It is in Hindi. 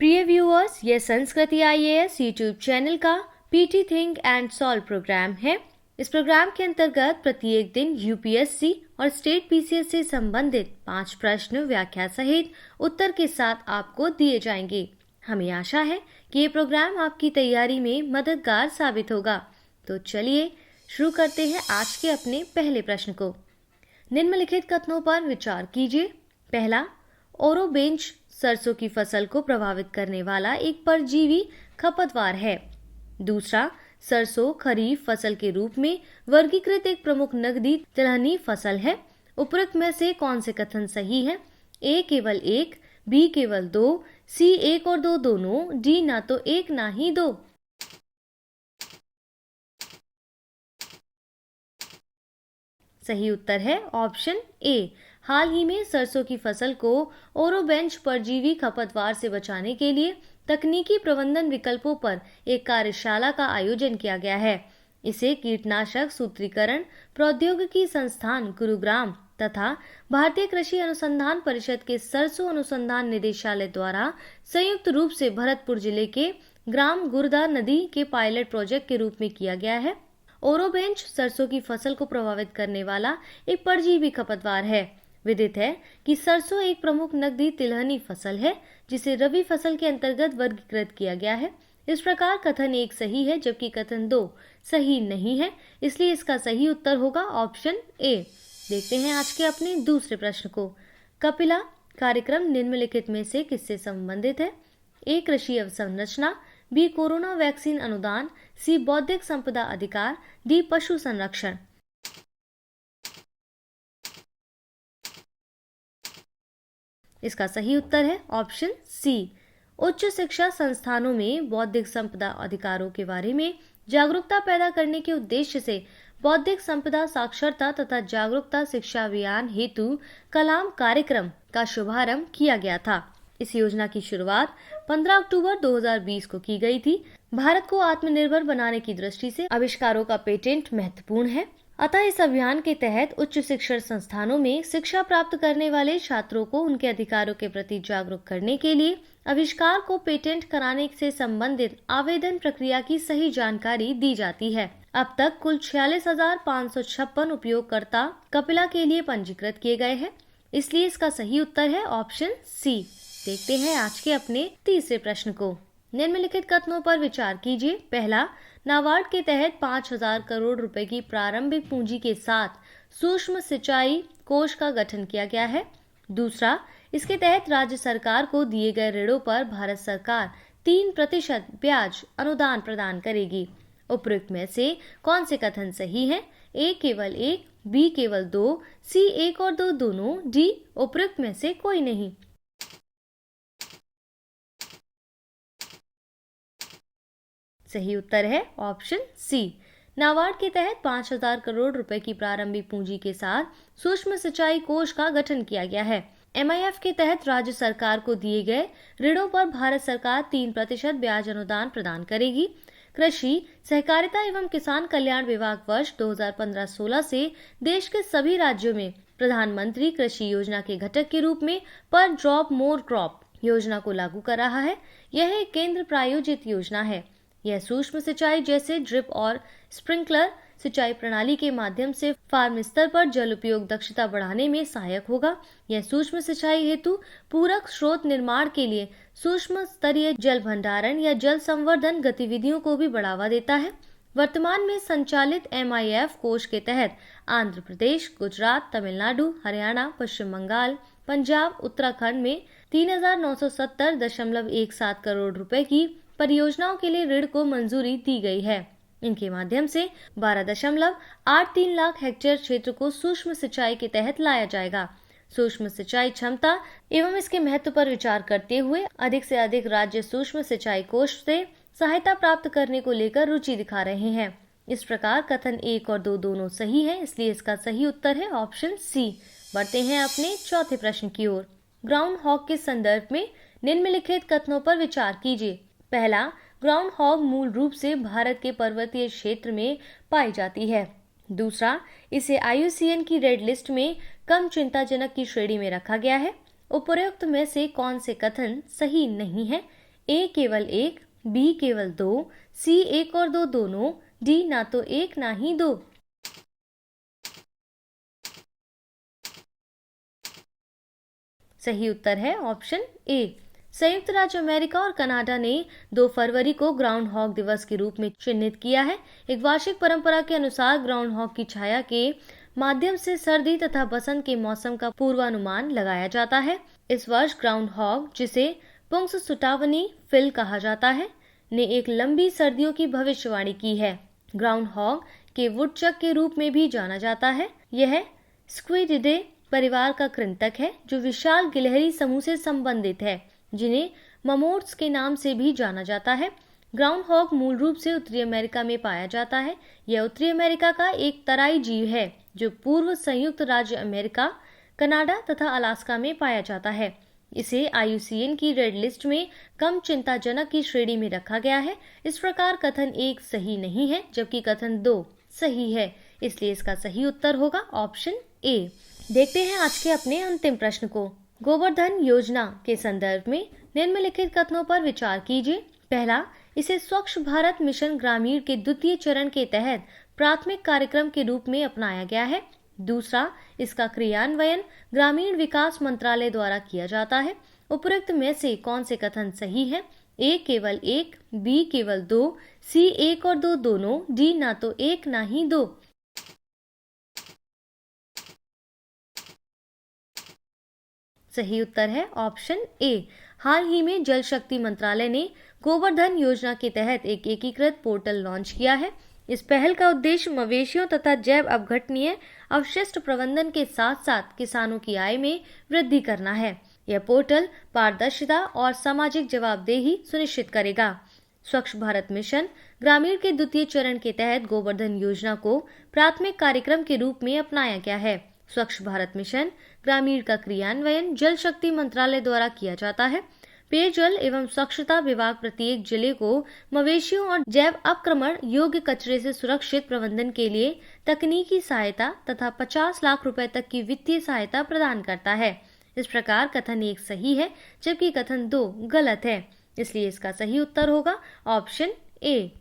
प्रिय व्यूअर्स, यह संस्कृति आईएएस यूट्यूब चैनल का PT think and solve programme है। इस प्रोग्राम के अंतर्गत प्रत्येक दिन यूपीएससी और स्टेट पीसीएस से संबंधित 5 प्रश्न व्याख्या सहित उत्तर के साथ आपको दिए जाएंगे। हमें आशा है कि ये प्रोग्राम आपकी तैयारी में मददगार साबित होगा। तो चलिए शुरू करते हैं आज के अपने पहले प्रश्न को। निम्नलिखित कथनों पर विचार कीजिए। पहला, ओरोबेंच सरसों की फसल को प्रभावित करने वाला एक परजीवी खपतवार है। दूसरा, सरसों खरीफ फसल के रूप में वर्गीकृत एक प्रमुख नकदी तिलहनी फसल है। उपरोक्त में से कौन से कथन सही है? ए केवल एक, बी केवल दो, सी एक और दो दोनों, डी ना तो एक ना ही दो। सही उत्तर है ऑप्शन ए। हाल ही में सरसों की फसल को ओरोबेंच परजीवी खपतवार से बचाने के लिए तकनीकी प्रबंधन विकल्पों पर एक कार्यशाला का आयोजन किया गया है। इसे कीटनाशक सूत्रीकरण प्रौद्योगिकी संस्थान गुरुग्राम तथा भारतीय कृषि अनुसंधान परिषद के सरसों अनुसंधान निदेशालय द्वारा संयुक्त रूप से भरतपुर जिले के ग्राम गुरदा नदी के पायलट प्रोजेक्ट के रूप में किया गया है। ओरोबेंच सरसों की फसल को प्रभावित करने वाला एक परजीवी खपतवार है। विदित है कि सरसों एक प्रमुख नकदी तिलहनी फसल है जिसे रबी फसल के अंतर्गत वर्गीकृत किया गया है। इस प्रकार कथन 1 सही है जबकि कथन 2 सही नहीं है, इसलिए इसका सही उत्तर होगा ऑप्शन ए। देखते हैं आज के अपने दूसरे प्रश्न को। कपिला कार्यक्रम निम्नलिखित में से किससे संबंधित है? ए कृषि अवसंरचना, बी कोरोना वैक्सीन अनुदान, सी बौद्धिक संपदा अधिकार, डी पशु संरक्षण। इसका सही उत्तर है ऑप्शन सी। उच्च शिक्षा संस्थानों में बौद्धिक संपदा अधिकारों के बारे में जागरूकता पैदा करने के उद्देश्य से बौद्धिक संपदा साक्षरता तथा जागरूकता शिक्षा अभियान हेतु कलाम कार्यक्रम का शुभारंभ किया गया था। इस योजना की शुरुआत 15 अक्टूबर 2020 को की गई थी। भारत को आत्मनिर्भर बनाने की दृष्टि से आविष्कारों का पेटेंट महत्वपूर्ण है। अतः इस अभियान के तहत उच्च शिक्षण संस्थानों में शिक्षा प्राप्त करने वाले छात्रों को उनके अधिकारों के प्रति जागरूक करने के लिए आविष्कार को पेटेंट कराने से संबंधित आवेदन प्रक्रिया की सही जानकारी दी जाती है। अब तक कुल 46,556 उपयोगकर्ता कपिला के लिए पंजीकृत किए गए हैं, इसलिए इसका सही उत्तर है ऑप्शन सी। देखते हैं आज के अपने तीसरे प्रश्न को। निम्नलिखित कथनों पर विचार कीजिए। पहला, नाबार्ड के तहत 5,000 करोड़ रुपए की प्रारंभिक पूंजी के साथ सूक्ष्म सिंचाई कोष का गठन किया गया है। दूसरा, इसके तहत राज्य सरकार को दिए गए ऋणों पर भारत सरकार 3% ब्याज अनुदान प्रदान करेगी। उपरोक्त में से कौन से कथन सही हैं? ए केवल एक, बी केवल दो, सी एक और दो दोनों, डी उपरोक्त में से कोई नहीं। सही उत्तर है ऑप्शन सी। नाबार्ड के तहत 5,000 करोड़ रुपए की प्रारंभिक पूंजी के साथ सूक्ष्म सिंचाई कोष का गठन किया गया है। एमआईएफ के तहत राज्य सरकार को दिए गए ऋणों पर भारत सरकार 3% ब्याज अनुदान प्रदान करेगी। कृषि सहकारिता एवं किसान कल्याण विभाग वर्ष 2015-16 से देश के सभी राज्यों में प्रधानमंत्री कृषि योजना के घटक के रूप में पर ड्रॉप मोर क्रॉप योजना को लागू कर रहा है। यह एक केंद्र प्रायोजित योजना है। यह सूक्ष्म सिंचाई जैसे ड्रिप और स्प्रिंकलर सिंचाई प्रणाली के माध्यम से फार्म स्तर पर जल उपयोग दक्षता बढ़ाने में सहायक होगा। यह सूक्ष्म सिंचाई हेतु पूरक स्रोत निर्माण के लिए सूक्ष्म स्तरीय जल भंडारण या जल संवर्धन गतिविधियों को भी बढ़ावा देता है। वर्तमान में संचालित एमआईएफ कोष के तहत आंध्र प्रदेश, गुजरात, तमिलनाडु, हरियाणा, पश्चिम बंगाल, पंजाब, उत्तराखंड में 3,970.17 करोड़ रुपए की परियोजनाओं के लिए ऋण को मंजूरी दी गई है। इनके माध्यम से 12.83 लाख हेक्टेयर क्षेत्र को सूक्ष्म सिंचाई के तहत लाया जाएगा। सूक्ष्म सिंचाई क्षमता एवं इसके महत्व पर विचार करते हुए अधिक से अधिक राज्य सूक्ष्म सिंचाई कोष से सहायता प्राप्त करने को लेकर रुचि दिखा रहे हैं। इस प्रकार कथन 1 और 2 दोनों सही है, इसलिए इसका सही उत्तर है ऑप्शन सी। बढ़ते हैं अपने चौथे प्रश्न की ओर। ग्राउंड हॉग के संदर्भ में निम्नलिखित कथनों पर विचार कीजिए। पहला, ग्राउंड हॉग मूल रूप से भारत के पर्वतीय क्षेत्र में पाई जाती है। दूसरा, इसे IUCN की रेड लिस्ट में कम चिंताजनक की श्रेणी में रखा गया है। उपरोक्त में से कौन से कथन सही नहीं है? ए केवल एक, बी केवल दो, सी एक और दो दोनों, डी ना तो एक ना ही दो। सही उत्तर है ऑप्शन ए। संयुक्त राज्य अमेरिका और कनाडा ने 2 फरवरी को ग्राउंड हॉग दिवस के रूप में चिन्हित किया है। एक वार्षिक परंपरा के अनुसार ग्राउंड हॉग की छाया के माध्यम से सर्दी तथा बसंत के मौसम का पूर्वानुमान लगाया जाता है। इस वर्ष ग्राउंड हॉग, जिसे पुंगसुटावनी फिल कहा जाता है, ने एक लंबी सर्दियों की भविष्यवाणी की है। ग्राउंड हॉग के वुडचक के रूप में भी जाना जाता है। यह स्क्विडिडे परिवार का कृंतक है जो विशाल गिलहरी समूह से संबंधित है, जिन्हें ममोट्स के नाम से भी जाना जाता है। ग्राउंड हॉग मूल रूप से उत्तरी अमेरिका में पाया जाता है। यह उत्तरी अमेरिका का एक तराई जीव है जो पूर्व संयुक्त राज्य अमेरिका, कनाडा तथा अलास्का में पाया जाता है। इसे IUCN की रेड लिस्ट में कम चिंताजनक की श्रेणी में रखा गया है। इस प्रकार कथन 1 सही नहीं है, जबकि कथन 2 सही है, इसलिए इसका सही उत्तर होगा ऑप्शन ए। देखते हैं आज के अपने अंतिम प्रश्न को। गोवर्धन योजना के संदर्भ में निम्नलिखित कथनों पर विचार कीजिए। पहला, इसे स्वच्छ भारत मिशन ग्रामीण के द्वितीय चरण के तहत प्राथमिक कार्यक्रम के रूप में अपनाया गया है। दूसरा, इसका क्रियान्वयन ग्रामीण विकास मंत्रालय द्वारा किया जाता है। उपरोक्त में से कौन से कथन सही है? ए केवल एक, बी केवल दो, सी एक और दो दोनों, डी ना तो एक ना ही दो। सही उत्तर है ऑप्शन ए। हाल ही में जल शक्ति मंत्रालय ने गोवर्धन योजना के तहत एक एकीकृत पोर्टल लॉन्च किया है। इस पहल का उद्देश्य मवेशियों तथा जैव अपघटनीय अवशिष्ट प्रबंधन के साथ साथ किसानों की आय में वृद्धि करना है। यह पोर्टल पारदर्शिता और सामाजिक जवाबदेही सुनिश्चित करेगा। स्वच्छ भारत मिशन ग्रामीण के द्वितीय चरण के तहत गोवर्धन योजना को प्राथमिक कार्यक्रम के रूप में अपनाया गया है। स्वच्छ भारत मिशन ग्रामीण का क्रियान्वयन जल शक्ति मंत्रालय द्वारा किया जाता है। पेयजल एवं स्वच्छता विभाग प्रत्येक जिले को मवेशियों और जैव अपक्रमण योग्य कचरे से सुरक्षित प्रबंधन के लिए तकनीकी सहायता तथा 50 लाख रुपए तक की वित्तीय सहायता प्रदान करता है। इस प्रकार कथन 1 सही है, जबकि कथन 2 गलत है, इसलिए इसका सही उत्तर होगा ऑप्शन ए।